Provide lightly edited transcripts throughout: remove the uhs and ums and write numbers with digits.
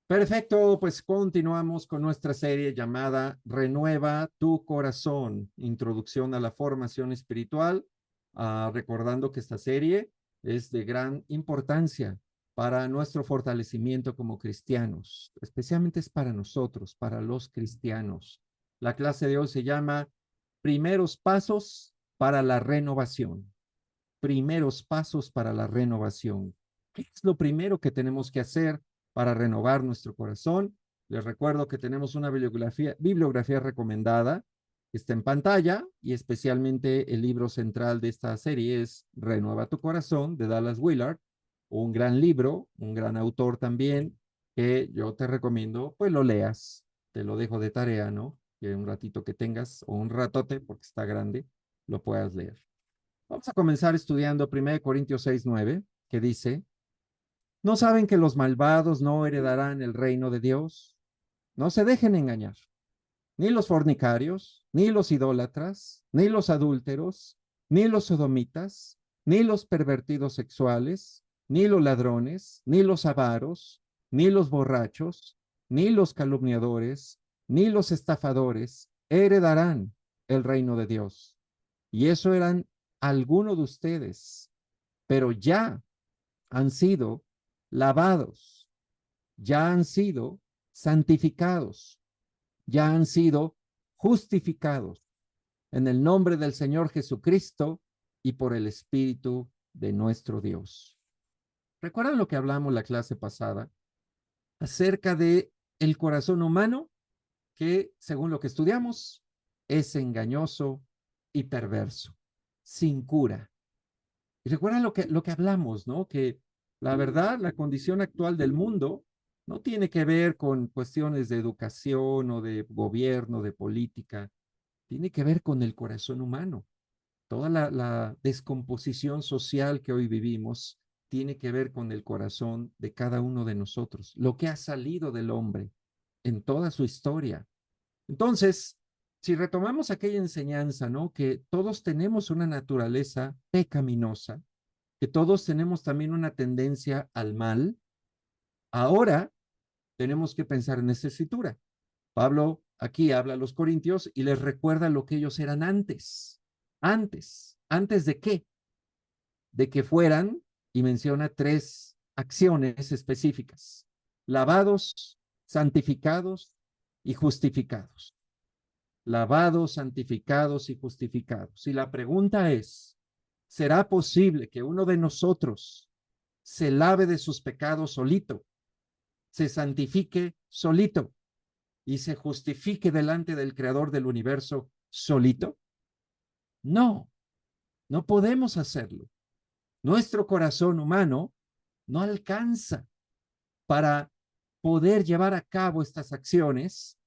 Perfecto, pues continuamos con nuestra serie llamada Renueva tu corazón, introducción a la formación espiritual, recordando que esta serie es de gran importancia para nuestro fortalecimiento como cristianos, especialmente es para nosotros, para los cristianos. La clase de hoy se llama Primeros Pasos para la Renovación. Primeros pasos para la renovación. ¿Qué es lo primero que tenemos que hacer para renovar nuestro corazón? Les recuerdo que tenemos una bibliografía recomendada que está en pantalla y especialmente el libro central de esta serie es Renueva tu corazón de Dallas Willard, un gran libro, un gran autor también que yo te recomiendo, pues lo leas, te lo dejo de tarea, ¿no? Que un ratito que tengas o un ratote porque está grande, lo puedas leer. Vamos a comenzar estudiando 1 Corintios 6:9, que dice, ¿no saben que los malvados no heredarán el reino de Dios? No se dejen engañar, ni los fornicarios, ni los idólatras, ni los adúlteros, ni los sodomitas, ni los pervertidos sexuales, ni los ladrones, ni los avaros, ni los borrachos, ni los calumniadores, ni los estafadores heredarán el reino de Dios. Y eso eran algunos de ustedes, pero ya han sido lavados, ya han sido santificados, ya han sido justificados en el nombre del Señor Jesucristo y por el Espíritu de nuestro Dios. ¿Recuerdan lo que hablamos la clase pasada acerca de el corazón humano que, según lo que estudiamos, es engañoso y perverso, sin cura? Y recuerdan lo que hablamos, ¿no? Que la verdad, la condición actual del mundo no tiene que ver con cuestiones de educación o de gobierno, de política, tiene que ver con el corazón humano. Toda la descomposición social que hoy vivimos tiene que ver con el corazón de cada uno de nosotros, lo que ha salido del hombre en toda su historia. Entonces, si retomamos aquella enseñanza, ¿no? Que todos tenemos una naturaleza pecaminosa, que todos tenemos también una tendencia al mal, ahora tenemos que pensar en esta escritura. Pablo aquí habla a los corintios y les recuerda lo que ellos eran antes. ¿Antes de qué? De que fueran, y menciona tres acciones específicas: lavados, santificados y justificados. Lavados, santificados y justificados. Y la pregunta es, ¿será posible que uno de nosotros se lave de sus pecados solito, se santifique solito y se justifique delante del creador del universo solito? No, no podemos hacerlo. Nuestro corazón humano no alcanza para poder llevar a cabo estas acciones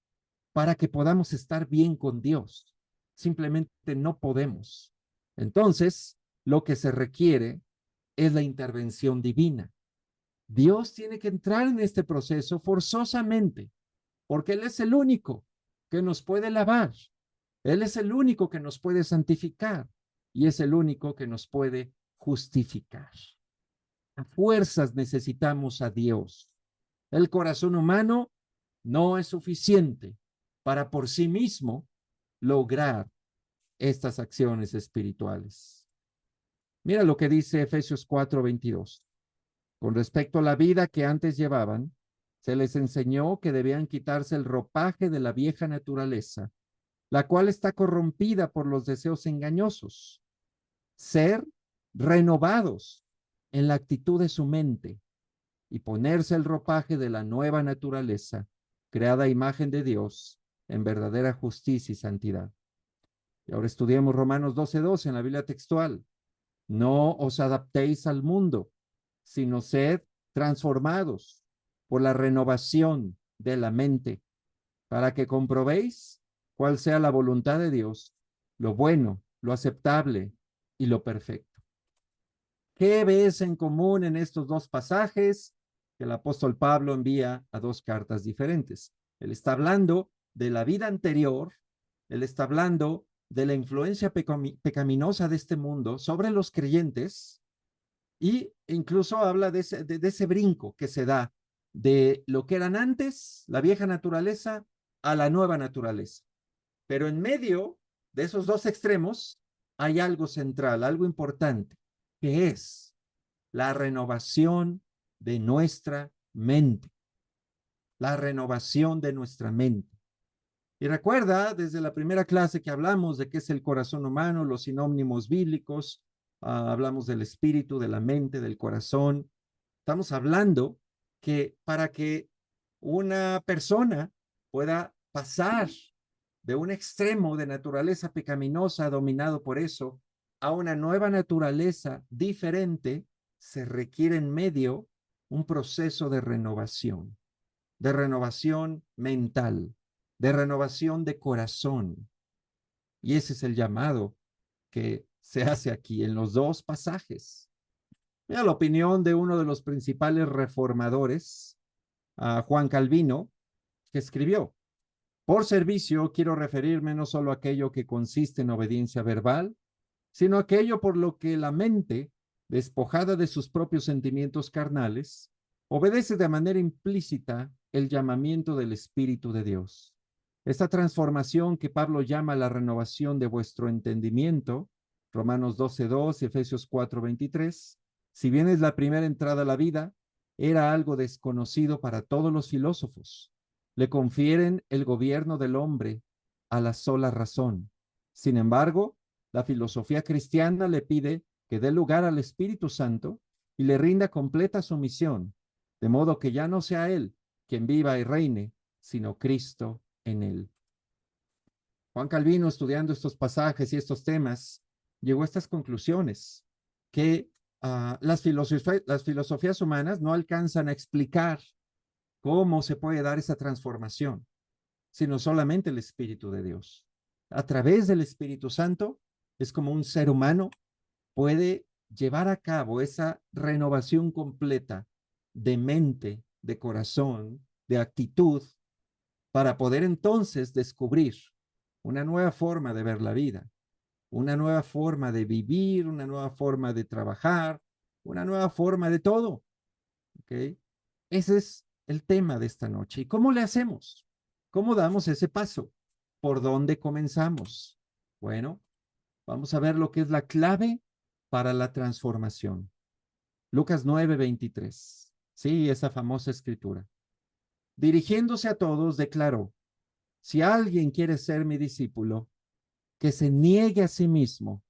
para que podamos estar bien con Dios. Simplemente no podemos. Entonces, lo que se requiere es la intervención divina. Dios tiene que entrar en este proceso forzosamente, porque Él es el único que nos puede lavar. Él es el único que nos puede santificar y es el único que nos puede justificar. A fuerzas necesitamos a Dios. El corazón humano no es suficiente para por sí mismo lograr estas acciones espirituales. Mira lo que dice Efesios 4:22. Con respecto a la vida que antes llevaban, se les enseñó que debían quitarse el ropaje de la vieja naturaleza, la cual está corrompida por los deseos engañosos, ser renovados en la actitud de su mente y ponerse el ropaje de la nueva naturaleza, creada a imagen de Dios, en verdadera justicia y santidad. Y ahora estudiemos Romanos 12:12 en la Biblia textual. No os adaptéis al mundo, sino sed transformados por la renovación de la mente, para que comprobéis cuál sea la voluntad de Dios, lo bueno, lo aceptable y lo perfecto. ¿Qué ves en común en estos dos pasajes que el apóstol Pablo envía a dos cartas diferentes? Él está hablando de la vida anterior, él está hablando de la influencia pecaminosa de este mundo sobre los creyentes y incluso habla de ese brinco que se da de lo que eran antes, la vieja naturaleza, a la nueva naturaleza. Pero en medio de esos dos extremos hay algo central, algo importante, que es la renovación de nuestra mente. La renovación de nuestra mente. Y recuerda, desde la primera clase que hablamos de qué es el corazón humano, los sinónimos bíblicos, hablamos del espíritu, de la mente, del corazón. Estamos hablando que para que una persona pueda pasar de un extremo de naturaleza pecaminosa dominado por eso a una nueva naturaleza diferente, se requiere en medio un proceso de renovación mental, de renovación de corazón. Y ese es el llamado que se hace aquí en los dos pasajes. Mira la opinión de uno de los principales reformadores, Juan Calvino, que escribió: por servicio quiero referirme no solo a aquello que consiste en obediencia verbal, sino aquello por lo que la mente, despojada de sus propios sentimientos carnales, obedece de manera implícita el llamamiento del Espíritu de Dios. Esta transformación que Pablo llama la renovación de vuestro entendimiento, Romanos 12:2 y Efesios 4:23, si bien es la primera entrada a la vida, era algo desconocido para todos los filósofos. Le confieren el gobierno del hombre a la sola razón. Sin embargo, la filosofía cristiana le pide que dé lugar al Espíritu Santo y le rinda completa sumisión, de modo que ya no sea él quien viva y reine, sino Cristo en él. Juan Calvino, estudiando estos pasajes y estos temas, llegó a estas conclusiones, que las filosofías humanas no alcanzan a explicar cómo se puede dar esa transformación, sino solamente el Espíritu de Dios. A través del Espíritu Santo es como un ser humano puede llevar a cabo esa renovación completa de mente, de corazón, de actitud, para poder entonces descubrir una nueva forma de ver la vida, una nueva forma de vivir, una nueva forma de trabajar, una nueva forma de todo. ¿Ok? Ese es el tema de esta noche. ¿Y cómo le hacemos? ¿Cómo damos ese paso? ¿Por dónde comenzamos? Bueno, vamos a ver lo que es la clave para la transformación. Lucas 9:23. Sí, esa famosa escritura. Dirigiéndose a todos, declaró: si alguien quiere ser mi discípulo, que se niegue a sí mismo,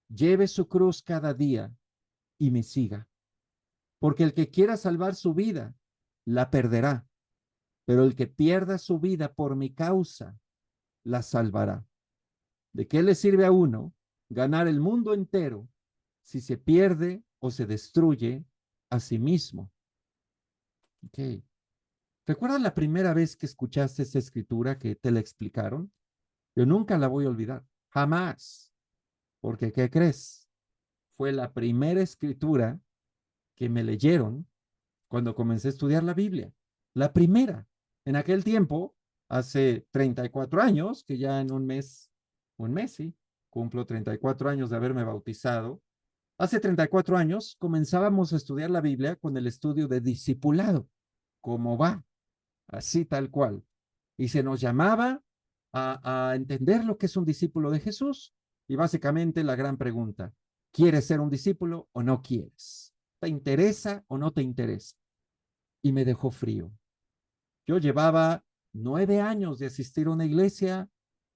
lleve su cruz cada día y me siga. Porque el que quiera salvar su vida, la perderá, pero el que pierda su vida por mi causa, la salvará. ¿De qué le sirve a uno ganar el mundo entero si se pierde o se destruye a sí mismo? Okay. ¿Recuerdas la primera vez que escuchaste esta escritura, que te la explicaron? Yo nunca la voy a olvidar, jamás, porque ¿qué crees? Fue la primera escritura que me leyeron cuando comencé a estudiar la Biblia. La primera. En aquel tiempo, hace 34 años, que ya en un mes, sí, cumplo 34 años de haberme bautizado. Hace 34 años comenzábamos a estudiar la Biblia con el estudio de discipulado. ¿Cómo va? Así tal cual. Y se nos llamaba a entender lo que es un discípulo de Jesús. Y básicamente la gran pregunta: ¿quieres ser un discípulo o no quieres? ¿Te interesa o no te interesa? Y me dejó frío. Yo llevaba 9 años de asistir a una iglesia,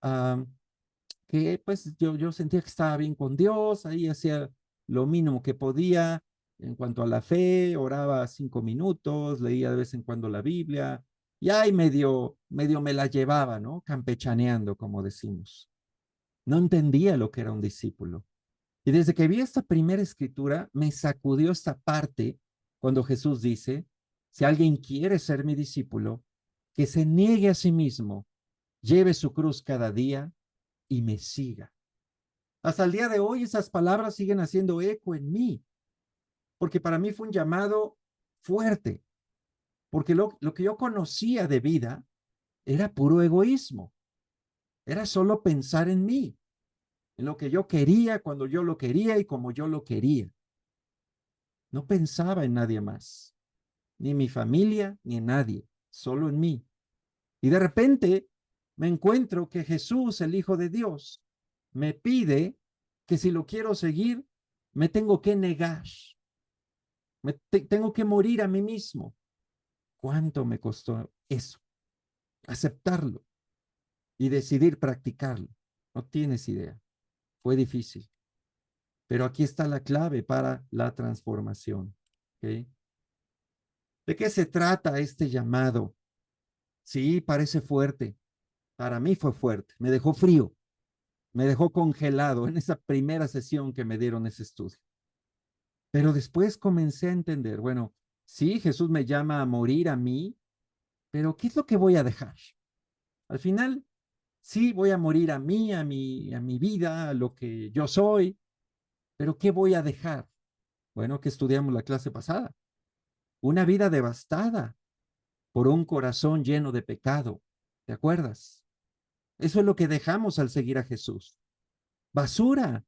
um, que pues yo sentía que estaba bien con Dios, ahí hacía lo mínimo que podía en cuanto a la fe, oraba 5 minutos, leía de vez en cuando la Biblia, y ahí medio me la llevaba, ¿no? Campechaneando, como decimos. No entendía lo que era un discípulo. Y desde que vi esta primera escritura, me sacudió esta parte cuando Jesús dice: si alguien quiere ser mi discípulo, que se niegue a sí mismo, lleve su cruz cada día y me siga. Hasta el día de hoy esas palabras siguen haciendo eco en mí, porque para mí fue un llamado fuerte, porque lo que yo conocía de vida era puro egoísmo, era solo pensar en mí, en lo que yo quería, cuando yo lo quería y como yo lo quería. No pensaba en nadie más. ni en mi familia, ni en nadie, solo en mí. Y de repente me encuentro que Jesús, el Hijo de Dios, me pide que si lo quiero seguir, me tengo que negar, tengo que morir a mí mismo. ¿Cuánto me costó eso? Aceptarlo y decidir practicarlo. No tienes idea. Fue difícil. Pero aquí está la clave para la transformación. ¿Okay? ¿De qué se trata este llamado? Sí, parece fuerte. Para mí fue fuerte. Me dejó frío. Me dejó congelado en esa primera sesión que me dieron ese estudio. Pero después comencé a entender, bueno, sí, Jesús me llama a morir a mí, pero ¿qué es lo que voy a dejar? Al final, sí, voy a morir a mí, a mi vida, a lo que yo soy, pero ¿qué voy a dejar? Bueno, que estudiamos la clase pasada. Una vida devastada por un corazón lleno de pecado. ¿Te acuerdas? Eso es lo que dejamos al seguir a Jesús. Basura,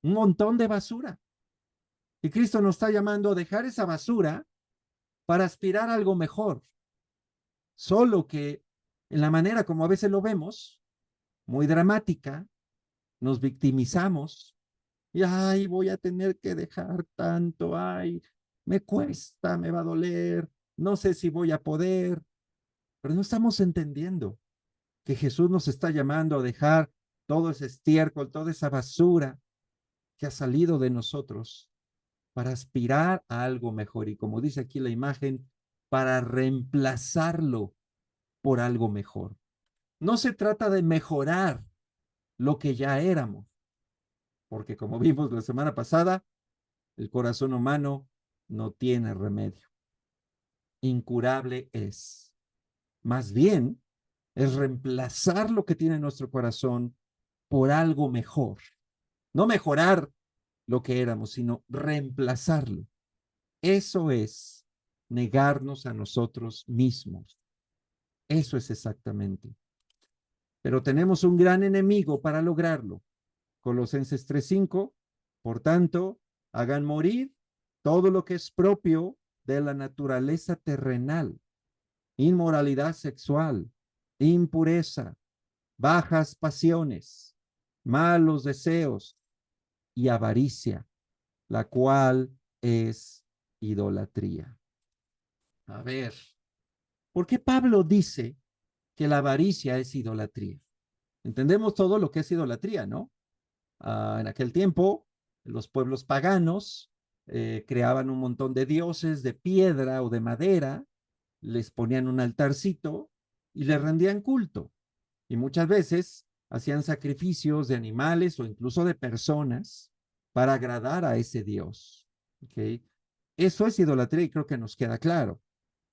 un montón de basura. Y Cristo nos está llamando a dejar esa basura para aspirar a algo mejor. Solo que en la manera como a veces lo vemos, muy dramática, nos victimizamos y, ay, voy a tener que dejar tanto, ay, me cuesta, me va a doler, no sé si voy a poder, pero no estamos entendiendo que Jesús nos está llamando a dejar todo ese estiércol, toda esa basura que ha salido de nosotros para aspirar a algo mejor. Y como dice aquí la imagen, para reemplazarlo por algo mejor. No se trata de mejorar lo que ya éramos, porque como vimos la semana pasada, el corazón humano no tiene remedio. Incurable es. Más bien, es reemplazar lo que tiene nuestro corazón por algo mejor. No mejorar lo que éramos, sino reemplazarlo. Eso es negarnos a nosotros mismos. Eso es exactamente. Pero tenemos un gran enemigo para lograrlo. Colosenses 3:5, por tanto, hagan morir todo lo que es propio de la naturaleza terrenal, inmoralidad sexual, impureza, bajas pasiones, malos deseos y avaricia, la cual es idolatría. A ver, ¿por qué Pablo dice que la avaricia es idolatría? Entendemos todo lo que es idolatría, ¿no? En aquel tiempo, los pueblos paganos creaban un montón de dioses de piedra o de madera, les ponían un altarcito y les rendían culto. Y muchas veces hacían sacrificios de animales o incluso de personas para agradar a ese dios. ¿Okay? Eso es idolatría y creo que nos queda claro.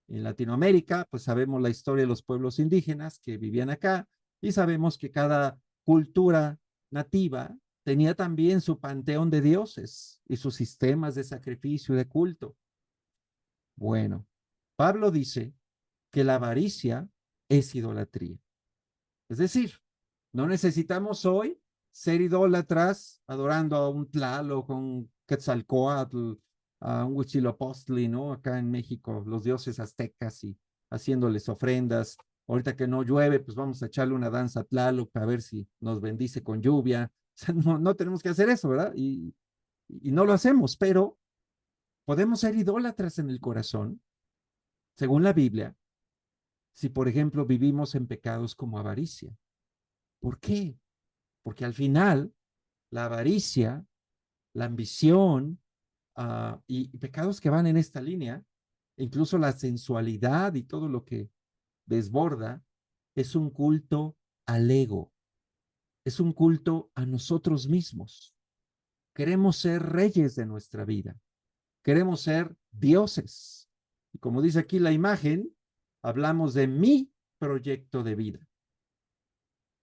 En Latinoamérica, pues sabemos la historia de los pueblos indígenas que vivían acá y sabemos que cada cultura nativa tenía también su panteón de dioses y sus sistemas de sacrificio y de culto. Bueno, Pablo dice que la avaricia es idolatría. Es decir, no necesitamos hoy ser idólatras adorando a un Tlaloc, un Quetzalcóatl, a un Huitzilopochtli, ¿no? Acá en México, los dioses aztecas y haciéndoles ofrendas. Ahorita que no llueve, pues vamos a echarle una danza a Tlaloc a ver si nos bendice con lluvia. O sea, no tenemos que hacer eso, ¿verdad? Y no lo hacemos, pero podemos ser idólatras en el corazón, según la Biblia, si por ejemplo vivimos en pecados como avaricia. ¿Por qué? Porque al final la avaricia, la ambición y pecados que van en esta línea, incluso la sensualidad y todo lo que desborda, es un culto al ego, es un culto a nosotros mismos. Queremos ser reyes de nuestra vida, queremos ser dioses. Y como dice aquí la imagen, hablamos de mi proyecto de vida.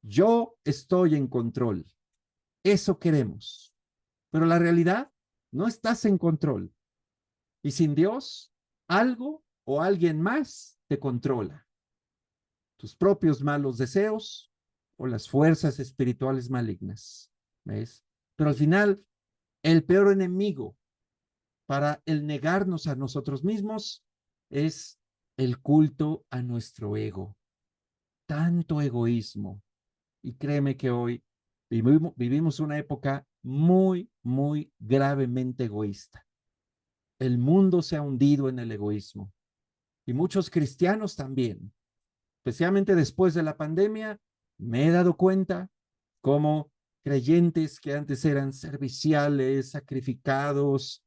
Yo estoy en control. Eso queremos. Pero la realidad, no estás en control. Y sin Dios, algo o alguien más te controla. Tus propios malos deseos o las fuerzas espirituales malignas. ¿Ves? Pero al final, el peor enemigo para el negarnos a nosotros mismos es el culto a nuestro ego. Tanto egoísmo. Y créeme que hoy vivimos una época muy, muy gravemente egoísta. El mundo se ha hundido en el egoísmo y muchos cristianos también, especialmente después de la pandemia, me he dado cuenta cómo creyentes que antes eran serviciales, sacrificados,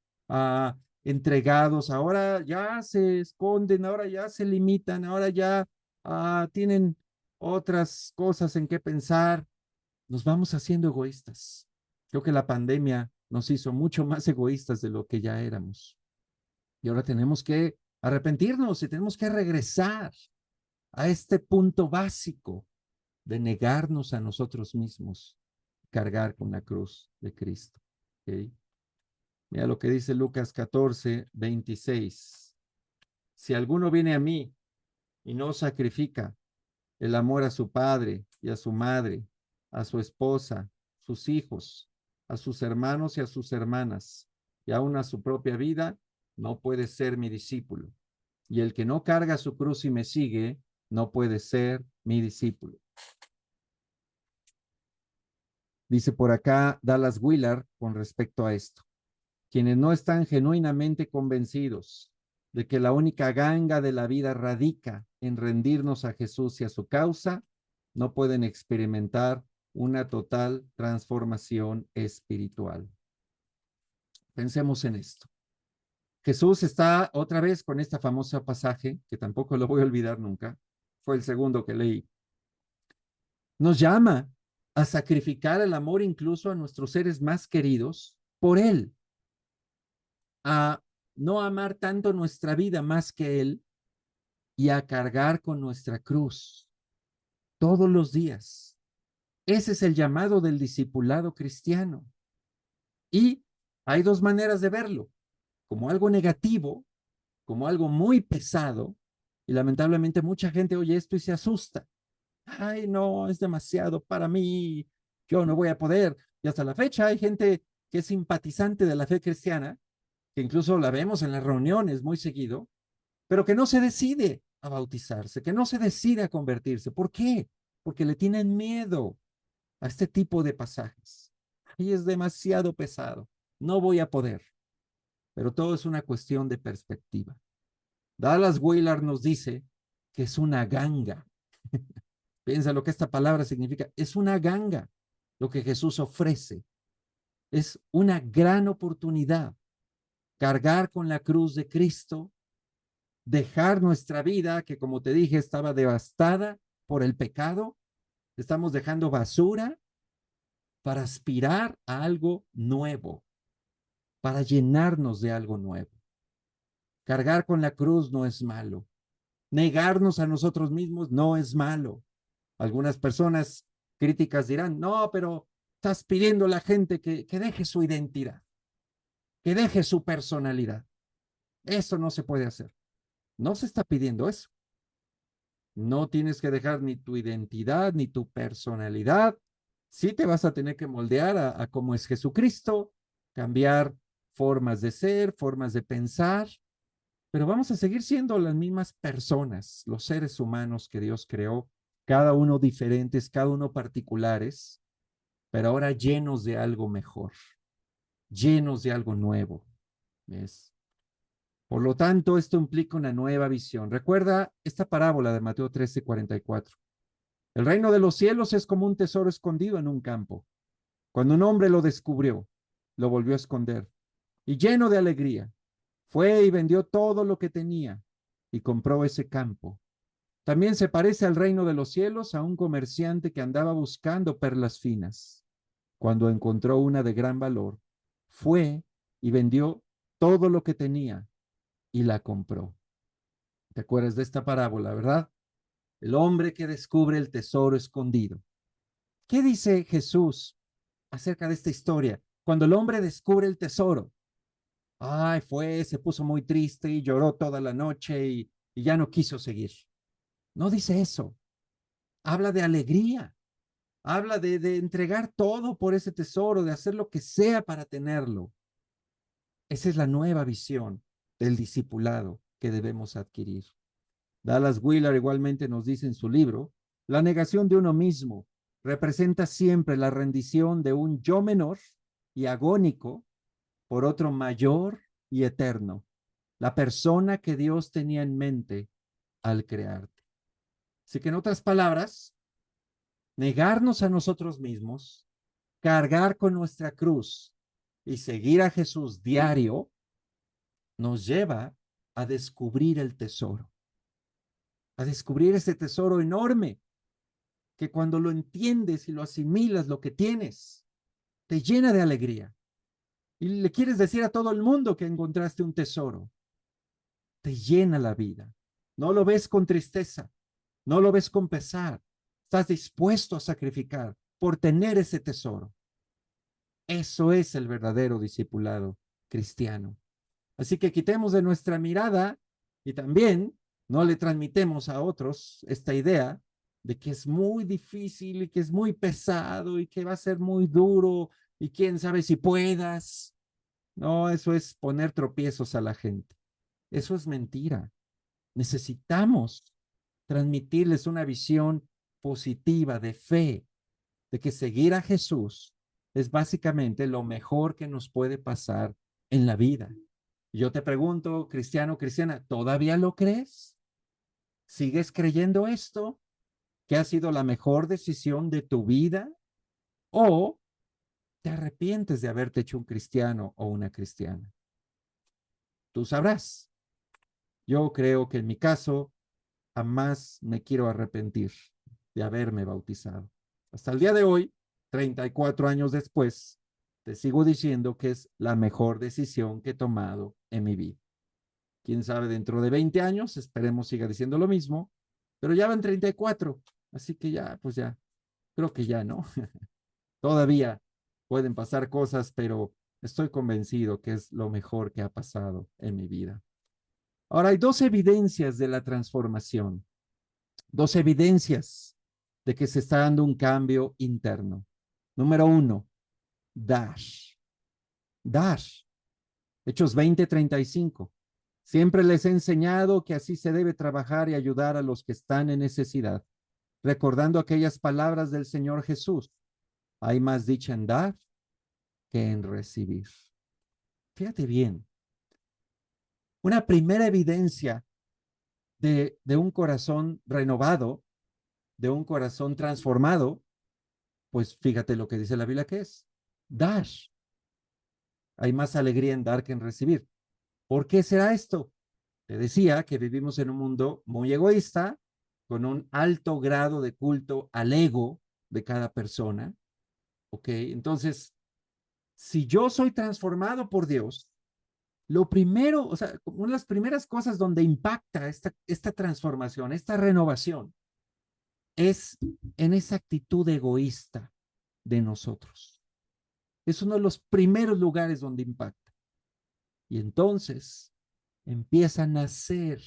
entregados, ahora ya se esconden, ahora ya se limitan, ahora ya tienen otras cosas en qué pensar. Nos vamos haciendo egoístas. Creo que la pandemia nos hizo mucho más egoístas de lo que ya éramos. Y ahora tenemos que arrepentirnos y tenemos que regresar a este punto básico de negarnos a nosotros mismos, cargar con la cruz de Cristo. ¿Okay? Mira lo que dice Lucas 14:26. Si alguno viene a mí y no sacrifica el amor a su padre y a su madre, a su esposa, sus hijos, a sus hermanos y a sus hermanas, y aún a su propia vida, no puede ser mi discípulo. Y el que no carga su cruz y me sigue, no puede ser mi discípulo. Dice por acá Dallas Willard con respecto a esto. Quienes no están genuinamente convencidos de que la única ganga de la vida radica en rendirnos a Jesús y a su causa, no pueden experimentar una total transformación espiritual. Pensemos en esto. Jesús está otra vez con esta famosa pasaje, que tampoco lo voy a olvidar nunca, fue el segundo que leí. Nos llama a sacrificar el amor incluso a nuestros seres más queridos por Él, a no amar tanto nuestra vida más que Él y a cargar con nuestra cruz todos los días. Ese es el llamado del discipulado cristiano. Y hay dos maneras de verlo, como algo negativo, como algo muy pesado, y lamentablemente mucha gente oye esto y se asusta. Ay, no, es demasiado para mí, yo no voy a poder. Y hasta la fecha hay gente que es simpatizante de la fe cristiana, que incluso la vemos en las reuniones muy seguido, pero que no se decide a bautizarse, que no se decide a convertirse. ¿Por qué? Porque le tienen miedo a este tipo de pasajes. Y es demasiado pesado, no voy a poder. Pero todo es una cuestión de perspectiva. Dallas Willard nos dice que es una ganga. Piensa lo que esta palabra significa. Es una ganga lo que Jesús ofrece. Es una gran oportunidad cargar con la cruz de Cristo, dejar nuestra vida, que como te dije, estaba devastada por el pecado. Estamos dejando basura para aspirar a algo nuevo, para llenarnos de algo nuevo. Cargar con la cruz no es malo. Negarnos a nosotros mismos no es malo. Algunas personas críticas dirán, no, pero estás pidiendo a la gente que deje su identidad, que deje su personalidad. Eso no se puede hacer. No se está pidiendo eso. No tienes que dejar ni tu identidad, ni tu personalidad. Sí te vas a tener que moldear a cómo es Jesucristo, cambiar formas de ser, formas de pensar, pero vamos a seguir siendo las mismas personas, los seres humanos que Dios creó, cada uno diferentes, cada uno particulares, pero ahora llenos de algo mejor, llenos de algo nuevo. ¿Ves? Por lo tanto, esto implica una nueva visión. Recuerda esta parábola de Mateo 13:44. El reino de los cielos es como un tesoro escondido en un campo. Cuando un hombre lo descubrió, lo volvió a esconder y lleno de alegría, fue y vendió todo lo que tenía y compró ese campo. También se parece al reino de los cielos a un comerciante que andaba buscando perlas finas. Cuando encontró una de gran valor, fue y vendió todo lo que tenía y la compró. ¿Te acuerdas de esta parábola, verdad? El hombre que descubre el tesoro escondido. ¿Qué dice Jesús acerca de esta historia? Cuando el hombre descubre el tesoro, ay, se puso muy triste y lloró toda la noche y ya no quiso seguir. No dice eso. Habla de alegría. Habla de entregar todo por ese tesoro, de hacer lo que sea para tenerlo. Esa es la nueva visión del discipulado. que debemos adquirir. Dallas Willard igualmente nos dice en su libro, la negación de uno mismo representa siempre la rendición de un yo menor y agónico por otro mayor y eterno, la persona que Dios tenía en mente al crearte. Así que en otras palabras, negarnos a nosotros mismos, cargar con nuestra cruz y seguir a Jesús diario nos lleva a descubrir el tesoro, a descubrir ese tesoro enorme que cuando lo entiendes y lo asimilas, lo que tienes, te llena de alegría. Y le quieres decir a todo el mundo que encontraste un tesoro. Te llena la vida. No lo ves con tristeza, no lo ves con pesar. Estás dispuesto a sacrificar por tener ese tesoro. Eso es el verdadero discipulado cristiano. Así que quitemos de nuestra mirada y también no le transmitemos a otros esta idea de que es muy difícil y que es muy pesado y que va a ser muy duro y quién sabe si puedas. No, eso es poner tropiezos a la gente. Eso es mentira. Necesitamos transmitirles una visión positiva de fe, de que seguir a Jesús es básicamente lo mejor que nos puede pasar en la vida. Yo te pregunto, cristiano, cristiana, ¿todavía lo crees? ¿Sigues creyendo esto? ¿Que ha sido la mejor decisión de tu vida? ¿O te arrepientes de haberte hecho un cristiano o una cristiana? Tú sabrás. Yo creo que en mi caso, jamás me quiero arrepentir de haberme bautizado. Hasta el día de hoy, 34 años después, te sigo diciendo que es la mejor decisión que he tomado en mi vida. Quién sabe, dentro de 20 años, esperemos siga diciendo lo mismo, pero ya van 34, así que ya, pues ya, creo que ya, ¿no? Todavía pueden pasar cosas, pero estoy convencido que es lo mejor que ha pasado en mi vida. Ahora, hay dos evidencias de la transformación, dos evidencias de que se está dando un cambio interno. Número uno, dar. Dar. Hechos 20:35. Siempre les he enseñado que así se debe trabajar y ayudar a los que están en necesidad, recordando aquellas palabras del Señor Jesús. Hay más dicha en dar que en recibir. Fíjate bien, una primera evidencia de un corazón renovado, de un corazón transformado, pues fíjate lo que dice la Biblia que es, dar. Hay más alegría en dar que en recibir. ¿Por qué será esto? Te decía que vivimos en un mundo muy egoísta, con un alto grado de culto al ego de cada persona. ¿Ok? Entonces, si yo soy transformado por Dios, lo primero, o sea, una de las primeras cosas donde impacta esta transformación, esta renovación, es en esa actitud egoísta de nosotros. Es uno de los primeros lugares donde impacta. Y entonces empieza a nacer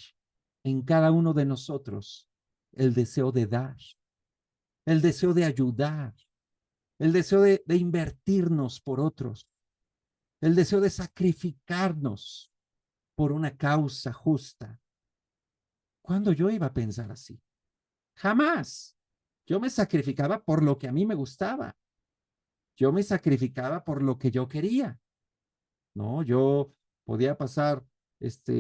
en cada uno de nosotros el deseo de dar, el deseo de ayudar, el deseo de invertirnos por otros, el deseo de sacrificarnos por una causa justa. ¿Cuándo yo iba a pensar así? Jamás. Yo me sacrificaba por lo que a mí me gustaba. Yo me sacrificaba por lo que yo quería. ¿No? Yo podía pasar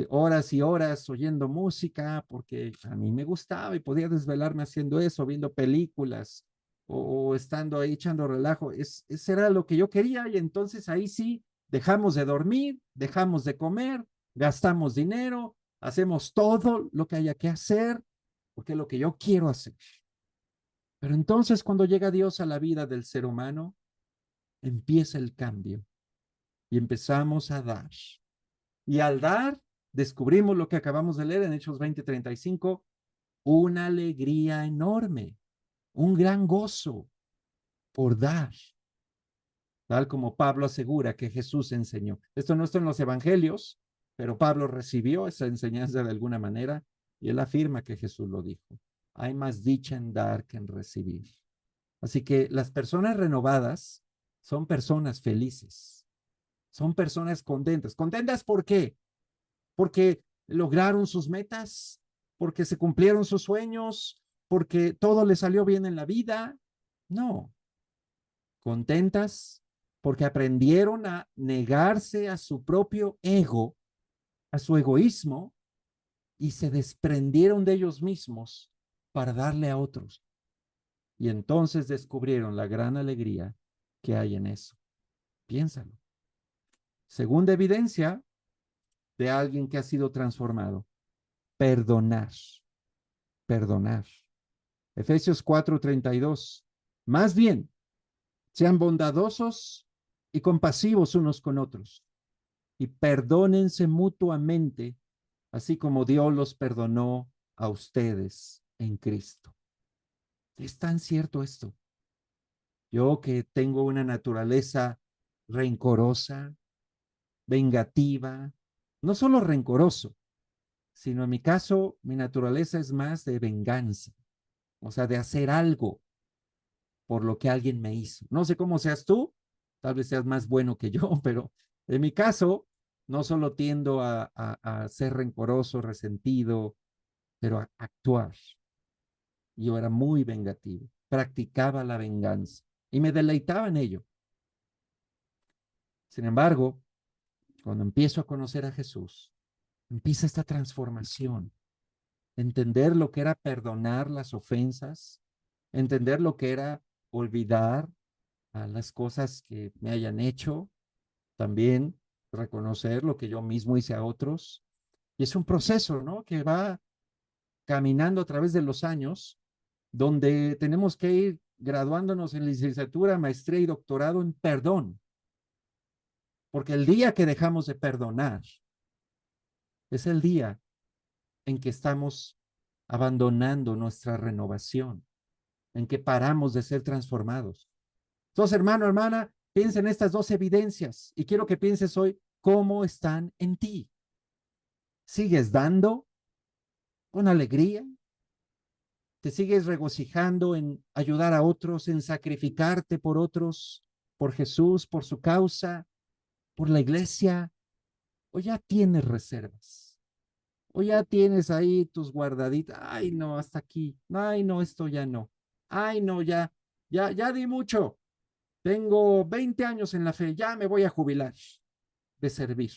horas y horas oyendo música porque a mí me gustaba y podía desvelarme haciendo eso, viendo películas o estando ahí echando relajo. Eso era lo que yo quería y entonces ahí sí dejamos de dormir, dejamos de comer, gastamos dinero, hacemos todo lo que haya que hacer porque es lo que yo quiero hacer. Pero entonces cuando llega Dios a la vida del ser humano, empieza el cambio y empezamos a dar. Y al dar, descubrimos lo que acabamos de leer en Hechos 20:35, una alegría enorme, un gran gozo por dar, tal como Pablo asegura que Jesús enseñó. Esto no está en los evangelios, pero Pablo recibió esa enseñanza de alguna manera y él afirma que Jesús lo dijo. Hay más dicha en dar que en recibir. Así que las personas renovadas son personas felices, son personas contentas. ¿Contentas por qué? Porque lograron sus metas, porque se cumplieron sus sueños, porque todo les salió bien en la vida. No, contentas porque aprendieron a negarse a su propio ego, a su egoísmo, y se desprendieron de ellos mismos para darle a otros. Y entonces descubrieron la gran alegría que hay en eso. Piénsalo. Segunda evidencia de alguien que ha sido transformado, perdonar, perdonar. Efesios 4:32. Más bien, sean bondadosos y compasivos unos con otros y perdónense mutuamente, así como Dios los perdonó a ustedes en Cristo. Es tan cierto esto. Yo que tengo una naturaleza rencorosa, vengativa, no solo rencoroso, sino en mi caso, mi naturaleza es más de venganza, o sea, de hacer algo por lo que alguien me hizo. No sé cómo seas tú, tal vez seas más bueno que yo, pero en mi caso, no solo tiendo a ser rencoroso, resentido, pero a actuar. Yo era muy vengativo, practicaba la venganza y me deleitaba en ello. Sin embargo, cuando empiezo a conocer a Jesús, empieza esta transformación, entender lo que era perdonar las ofensas, entender lo que era olvidar a las cosas que me hayan hecho, también reconocer lo que yo mismo hice a otros. Y es un proceso, ¿no? Que va caminando a través de los años, donde tenemos que ir graduándonos en licenciatura, maestría y doctorado en perdón. Porque el día que dejamos de perdonar es el día en que estamos abandonando nuestra renovación, en que paramos de ser transformados. Entonces, hermano, hermana, piensa en estas dos evidencias y quiero que pienses hoy cómo están en ti. ¿Sigues dando con alegría? ¿Te sigues regocijando en ayudar a otros, en sacrificarte por otros, por Jesús, por su causa, por la iglesia? ¿O ya tienes reservas? ¿O ya tienes ahí tus guardaditas? Ay, no, hasta aquí. Ay, no, esto ya no. Ay, no, ya di mucho. Tengo 20 años en la fe, ya me voy a jubilar de servir.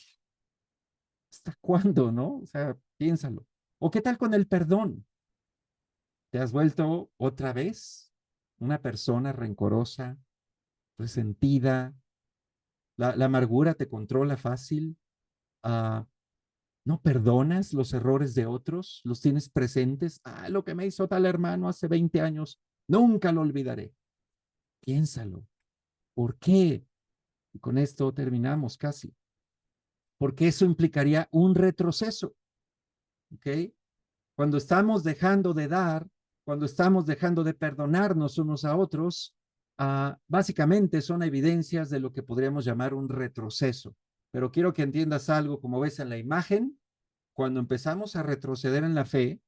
¿Hasta cuándo, no? O sea, piénsalo. ¿O qué tal con el perdón? ¿Te has vuelto otra vez una persona rencorosa, resentida? ¿La amargura te controla fácil? Ah, ¿no perdonas los errores de otros? ¿Los tienes presentes? Ah, lo que me hizo tal hermano hace 20 años, nunca lo olvidaré. Piénsalo. ¿Por qué? Y con esto terminamos casi. Porque eso implicaría un retroceso. ¿Ok? Cuando estamos dejando de dar, cuando estamos dejando de perdonarnos unos a otros, básicamente son evidencias de lo que podríamos llamar un retroceso. Pero quiero que entiendas algo, como ves en la imagen, cuando empezamos a retroceder en la fe,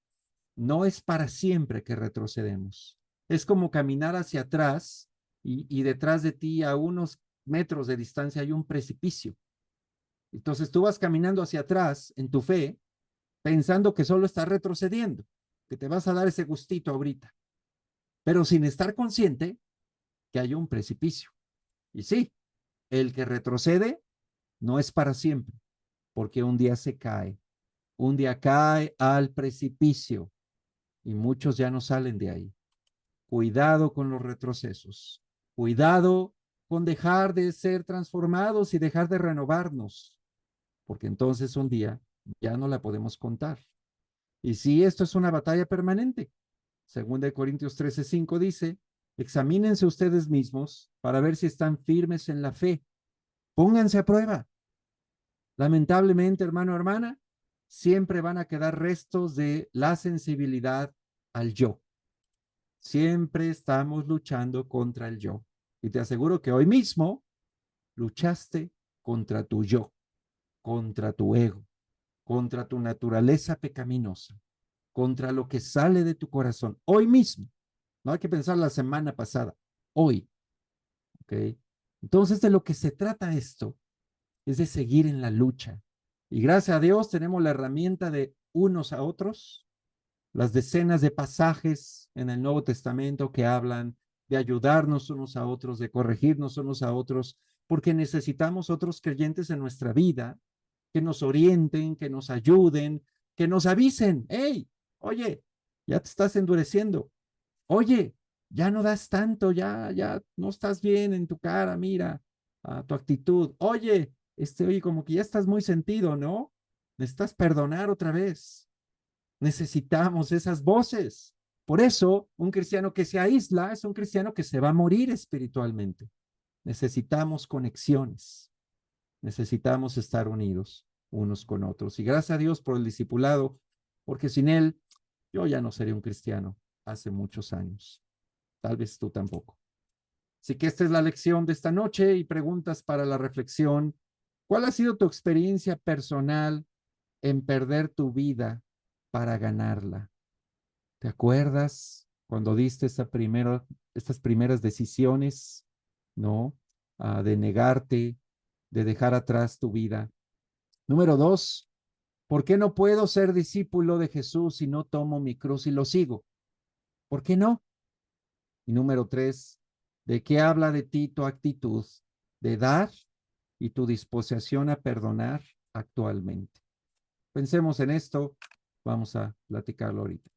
no es para siempre que retrocedemos. Es como caminar hacia atrás y detrás de ti a unos metros de distancia hay un precipicio. Entonces tú vas caminando hacia atrás en tu fe pensando que solo estás retrocediendo, que te vas a dar ese gustito ahorita, pero sin estar consciente que hay un precipicio. Y sí, el que retrocede no es para siempre, porque un día se cae, un día cae al precipicio y muchos ya no salen de ahí. Cuidado con los retrocesos, cuidado con dejar de ser transformados y dejar de renovarnos, porque entonces un día ya no la podemos contar. Y sí, esto es una batalla permanente. Según de Corintios 13:5 dice, examínense ustedes mismos para ver si están firmes en la fe. Pónganse a prueba. Lamentablemente, hermano, hermana, siempre van a quedar restos de la sensibilidad al yo. Siempre estamos luchando contra el yo. Y te aseguro que hoy mismo luchaste contra tu yo, contra tu ego, contra tu naturaleza pecaminosa, contra lo que sale de tu corazón. Hoy mismo. No hay que pensar la semana pasada, hoy. ¿Ok? Entonces, de lo que se trata esto es de seguir en la lucha, Y gracias a Dios tenemos la herramienta de unos a otros, las decenas de pasajes en el Nuevo Testamento que hablan de ayudarnos unos a otros, de corregirnos unos a otros, porque necesitamos otros creyentes en nuestra vida que nos orienten, que nos ayuden, que nos avisen. Hey, oye, ya te estás endureciendo. Oye, ya no das tanto, ya no estás bien en tu cara, mira, tu actitud. Oye, oye, como que ya estás muy sentido, ¿no? Necesitas perdonar otra vez. Necesitamos esas voces. Por eso, un cristiano que se aísla es un cristiano que se va a morir espiritualmente. Necesitamos conexiones. Necesitamos estar unidos unos con otros. Y gracias a Dios por el discipulado, porque sin él yo ya no sería un cristiano hace muchos años. Tal vez tú tampoco. Así que esta es la lección de esta noche y preguntas para la reflexión. ¿Cuál ha sido tu experiencia personal en perder tu vida para ganarla? ¿Te acuerdas cuando diste estas primeras decisiones, ¿no? De negarte, de dejar atrás tu vida. Número 2, ¿por qué no puedo ser discípulo de Jesús si no tomo mi cruz y lo sigo? ¿Por qué no? Y número 3, ¿de qué habla de ti tu actitud de dar y tu disposición a perdonar actualmente? Pensemos en esto, vamos a platicarlo ahorita.